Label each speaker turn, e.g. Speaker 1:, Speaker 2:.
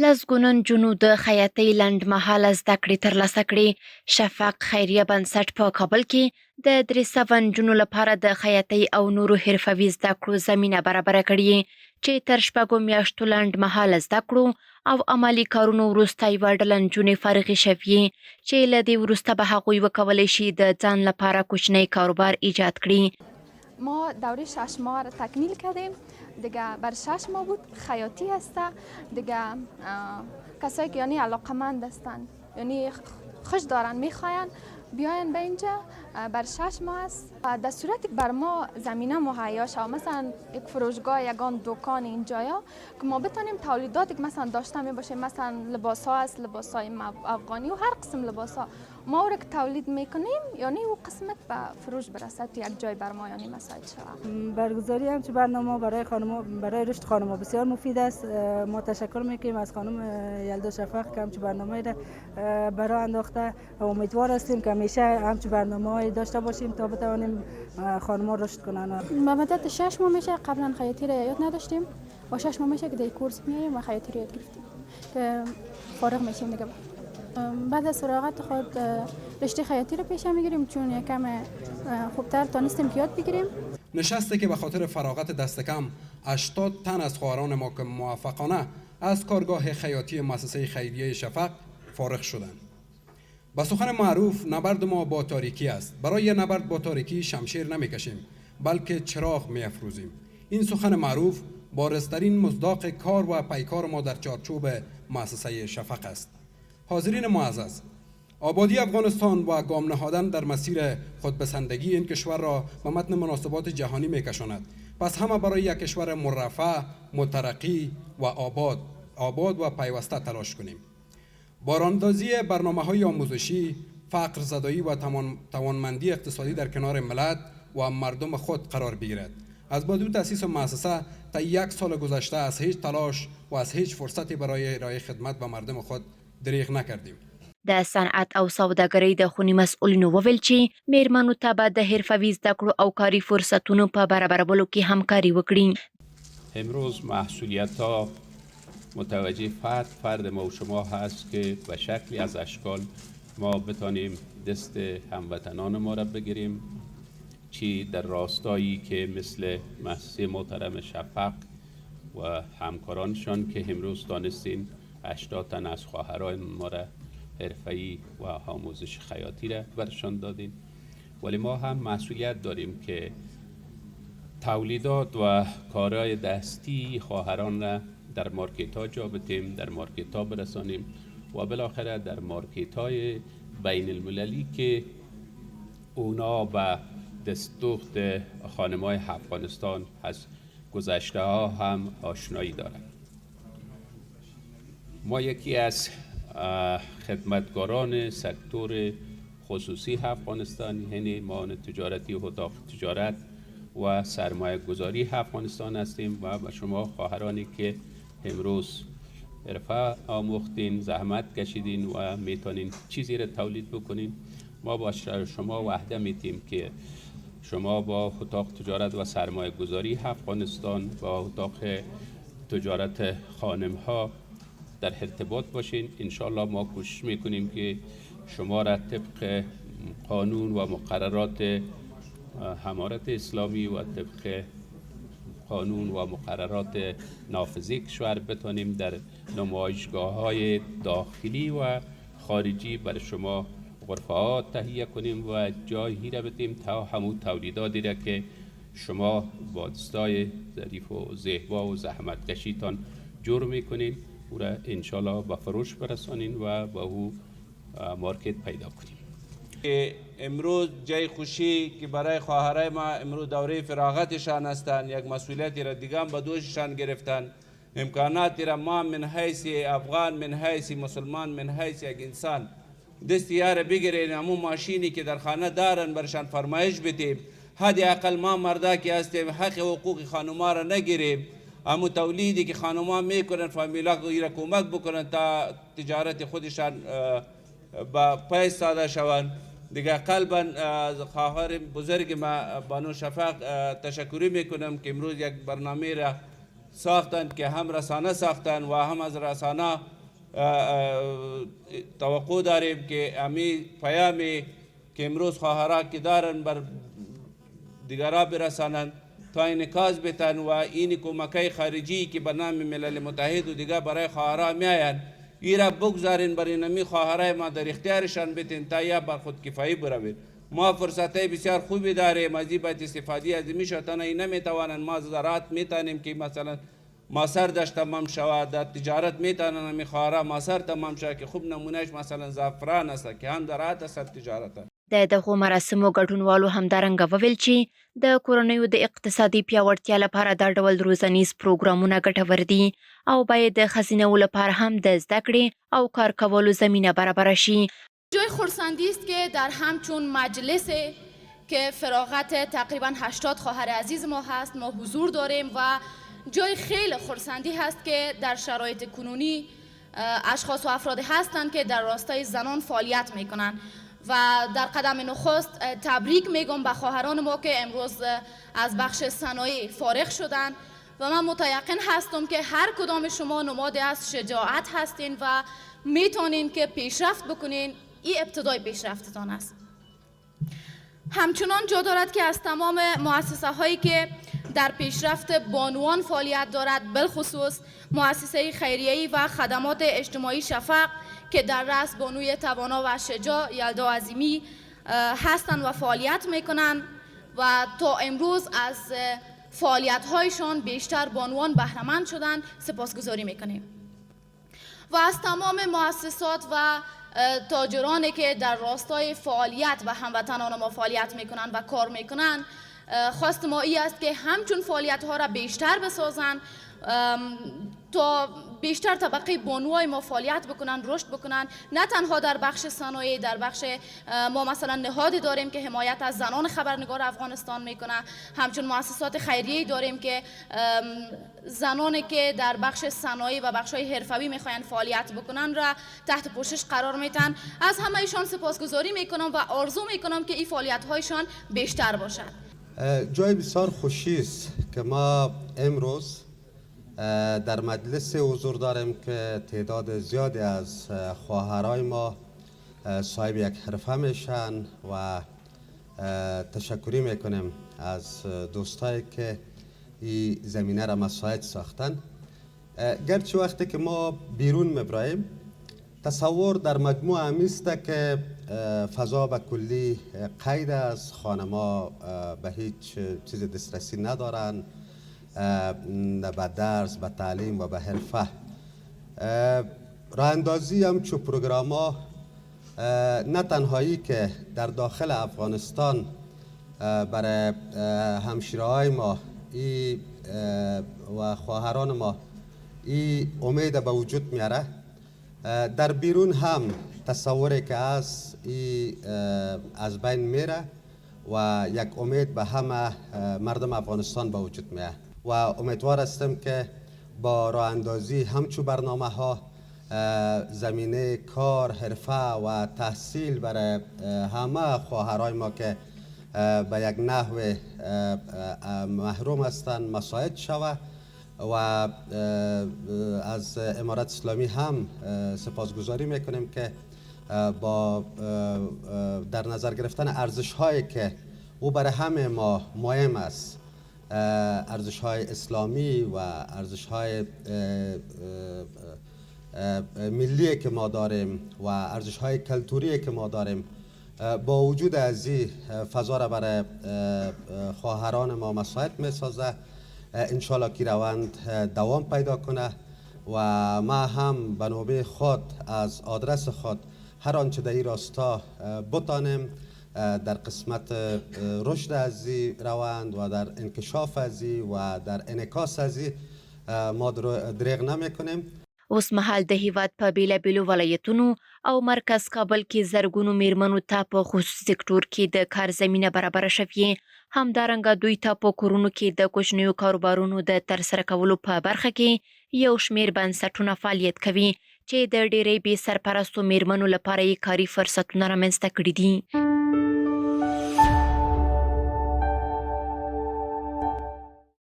Speaker 1: لسګونه نجونو د خیاطۍ لنډمهاله زده کړې ترلاسه کړې. شفق خیریه بنسټ په کابل کې د 300 نجونو لپاره د خیاطۍ او نورو حرفوي زده کړو زمینه برابره کړې چې تر شپږو میاشتو لنډمهاله زده کړو او عملي کارونو وروسته یوه ډله نجونې فارغې شوې چې له دې وروسته به هغوی وکولی شي د ځان لپاره کوچنی کاروبار ایجاد کړي.
Speaker 2: ما دوره 6 ماه را تکمیل کردیم دیگه. بر 6 ماه بود خیاطی هسته دیگه. کسایی که یعنی علاقمند هستند یعنی خوش دارن میخواین بیاین به اینجا بر 6 ماه است. در صورتی بر ما زمینه مهیا شود مثلا یک فروشگاه یگان دکان اینجایا که ما بتونیم تولیداتی که مثلا داشته می باشیم، مثلا لباس ها است، لباس های افغانی و هر قسم لباس ها ما او را که تولید میکنیم یعنی او قسمت به فروش برسد تو یک جای بر ما یعنی مساعد شود.
Speaker 3: برگزاری همچه برنامه برای خانم برای رشد خانم بسیار مفید است. ما تشکر میکنیم از خانم یلدا شفق که همچه برنامه را برای انداخته و امیدوار هستیم که همیشه همچه برنامه داشته باشیم تا بتوانیم خانم‌ها رشد کنن.
Speaker 4: به مدت 6 ماه میشه قبلا خیاطی را یاد نداشتیم و 6 ماه میشه که در کورس میایم و خیاطی را یاد گرفتیم که فارغ میشیم دیگه. بعد از فراغت خود رشته خیاطی را پیش میگیریم چون یکم خوبتر تانستیم که یاد بگیریم.
Speaker 5: نشسته که به خاطر فراغت دست کم 80 تن از خواهران ما که موفقانه از کارگاه خیاطی مؤسسه خیریه شفق فارغ شدند. با سخن معروف نبرد ما با تاریکی است. برای نبرد با تاریکی شمشیر نمیکشیم بلکه چراغ میافروزیم. این سخن معروف بارزترین مصداق کار و پیکار ما در چارچوب مؤسسه شفق است. حاضرین معزز، آبادی افغانستان و گام نهادن در مسیر خودپسندگی این کشور را به متن مناسبات جهانی میکشاند. پس همه برای یک کشور مرفه، مترقی و آباد و پیوسته تلاش کنیم. باراندازی برنامه‌های آموزشی، فقر زدایی و توانمندی اقتصادی در کنار ملت و مردم خود قرار بگیرد. از بعد تأسیس مؤسسه تا 1 سال گذشته از هیچ تلاش و از هیچ فرصتی برای ارائه خدمت به مردم خود دریغ نکردیم.
Speaker 1: د صنعت او سوداګرۍ د خونې مسؤلینو وویل چې میرمنو ته به د حرفوي زده کړو او کاري فرصتونو په برابرولو کې همکاري وکړي.
Speaker 6: امروز محصولیت‌ها متوجه فرد ما و شما هست که به شکلی از اشکال ما بتانیم دست هموطنان ما را بگیریم، چی در راستایی که مثل مؤسسه محترم شفق و همکارانشان که امروز دانستین 80 تن از خواهران ما را حرفه‌ای و آموزش خیاطی را برشان دادیم. ولی ما هم مسئولیت داریم که تولیدات و کارهای دستی خواهران را در مارکت ها جا بدیم، در مارکت ها برسانیم و بالاخره در مارکت های بین المللی که اونا به دستوخت خانم‌های افغانستان از گذشته ها هم آشنایی دارند. ما یکی از خدمتگاران سکتور خصوصی افغانستان یعنی معاون تجارتی و اتاق تجارت و سرمایه گذاری افغانستان هستیم و به شما خواهرانی که امروز حرفه آموختین، زحمت کشیدین و میتونین چیزی را تولید بکنین. ما با شما وعده میتیم که شما با اتاق تجارت و سرمایه گذاری افغانستان با اتاق تجارت خانم ها در ارتباط باشین. انشالله ما کوشش میکنیم که شما را طبق قانون و مقررات امارت اسلامی و طبق قانون و مقررات نافذه کشور بتانیم در نمایشگاه‌های داخلی و خارجی برای شما غرفه‌ها تهیه کنیم و جایی را بدیم تا همون تولیداتی را که شما با دستای ظریف و زیبا و زحمت کشیتان جور میکنین او را انشالله به فروش برسانین و با او مارکت پیدا کنیم.
Speaker 7: امروز جای خوشی که برای خواهرای ما امروز دوره فراغتشان هستند، یک مسئولیتی را دیگه هم به دوششان گرفتن، امکاناتی را ما من حیث افغان، من حیث مسلمان، من حیث یک انسان دستی را بگیرین، همون ماشینی که در خانه دارن برشان فرمایش بدیم، حد اقل ما مردا که هستیم حق حقوق خانوما را نگیریم، همون تولیدی که خانوما میکنن فامیلا را کمک بکنن تا تجارت خودشان با پای ساده شوند. دیگه قلبا از خواهر بزرگ ما بانو شفق تشکری میکنم که امروز یک برنامه را ساختند که هم رسانه ساختند و هم از رسانه توقع داریم که امی پیامی که امروز خواهرها که دارن بر دیگرها برسانند تا انعکاس بتن و این کمکای خارجی که به نام ملل متحد و دیگر برای خواهرها میآیند ای را بگذارین بر اینمی خواهرای ما در اختیارشان بتین تا یا بر خود کفایی بروید. ما فرصتهای بسیار خوبی داریم، از این باید استفاده از این شد. تنها این نمیتوانند، ما زراعت میتونیم که مثلا ماسر داشت تمام شود، در تجارت میتونن همی خواهرها ماسر تمام شود که خوب نمونهش مثلا زعفران است که هم زراعت است تجارت.
Speaker 1: د دغو مراسمو ګډونوالو همدارنګه وویل چې د کورنیو د اقتصادي پیاوړتیا لپاره دا ډول روزنیز پروګرامونه ګټور دي او باید د ښځینه‌و لپاره هم د زده کړې او کار کولو زمینه برابره شي.
Speaker 8: جای خرسندی است که در همچون مجلس که فراغت تقریبا 80 خواهر عزیز ما هست ما حضور داریم و جای خیلی خرسندی هست که در شرایط کنونی اشخاص و افراد هستند که در راستای زنان فعالیت میکنند و در قدم نخست تبریک میگم به خواهران ما که امروز از بخش صنایع فارغ شدند و من متیقن هستم که هر کدام شما نماد از شجاعت هستین و میتونین که پیشرفت بکنین. این ابتدای پیشرفتتان است. همچنان جا دارد که از تمام مؤسسه هایی که در پیشرفت بانوان فعالیت دارد، بالخصوص مؤسسه خیریه‌ای و خدمات اجتماعی شفق که در رأس بانوی توانا و شجاع یلدا عظیمی هستند و فعالیت میکنند و تا امروز از فعالیت هایشان بیشتر بانوان بهره‌مند شدند، سپاسگزاری میکنیم. و از تمام مؤسسات و تاجرانی که در راستای فعالیت و هموطنان ما فعالیت میکنند و کار میکنند، خواست ما ای است که همچون فعالیت ها را بیشتر بسازند تا بیشتر طبقه بانوای ما فعالیت بکنند، رشد بکنند، نه تنها در بخش صنایع. در بخش ما مثلا نهادی داریم که حمایت از زنان خبرنگار افغانستان میکنه، همچون مؤسسات خیریه‌ای داریم که زنانی که در بخش صنایع و بخش‌های حرفوی میخواین فعالیت بکنن را تحت پوشش قرار میدن. از همه ایشان سپاسگزاری میکنم و آرزو میکنم که این فعالیت‌هایشان بیشتر باشد.
Speaker 9: جای بسیار خوشی است که ما امروز در مجلس حضور داریم که تعداد زیادی از خواهرای ما صاحب یک حرفه میشن و تشکری میکنیم از دوستایی که این زمینه را مساعد ساختن. گرچه وقتی که ما بیرون میبراییم تصور در مجموع همیسته که فضا به کلی قید است، خانما به هیچ چیز دسترسی ندارن، به درس، به تعلیم و به حرفه. راه اندازی همچون پروگرام ها نه تنهایی که در داخل افغانستان برای همشیره های ما و خواهران ما این امید به وجود میاره، در بیرون هم تصوری که از بین میره و یک امید به همه مردم افغانستان به وجود میاره و امیدوار هستم که با راه اندازی همچون برنامه ها زمینه کار، حرفه و تحصیل برای همه خواهرای ما که به یک نحو محروم هستند مساعد شود و از امارت اسلامی هم سپاسگزاری میکنیم که با در نظر گرفتن ارزش هایی که او برای همه ما مهم است، ارزش های اسلامی و ارزش های ملی که ما داریم و ارزش های کلتوری که ما داریم، با وجود از این فضا را برای خواهران ما مساعد می سازه. انشالله که روند دوام پیدا کنه و ما هم به نوبه خود از آدرس خود هر آنچه در این راستا بتانیم در قسمت رشد از این روند و در انکشاف از این و در انعکاس از این ما دریغ نمی کنیم.
Speaker 1: اوس مهال د هیواد په بیلابیلو ولایتونو او مرکز کابل کې زرګونو میرمنو ته په خصوصي سکتور کې د کار زمینه برابره شوې. همدارنګه دوی ته په کورونو کې د کوچنیو کاروبارونو د ترسره کولو په برخه کې یو شمیر بنسټونه فعالیت کوي چې د ډېرې بې سرپرستو میرمنو لپاره یې کاري فرصتونه رامنځته کړي دي.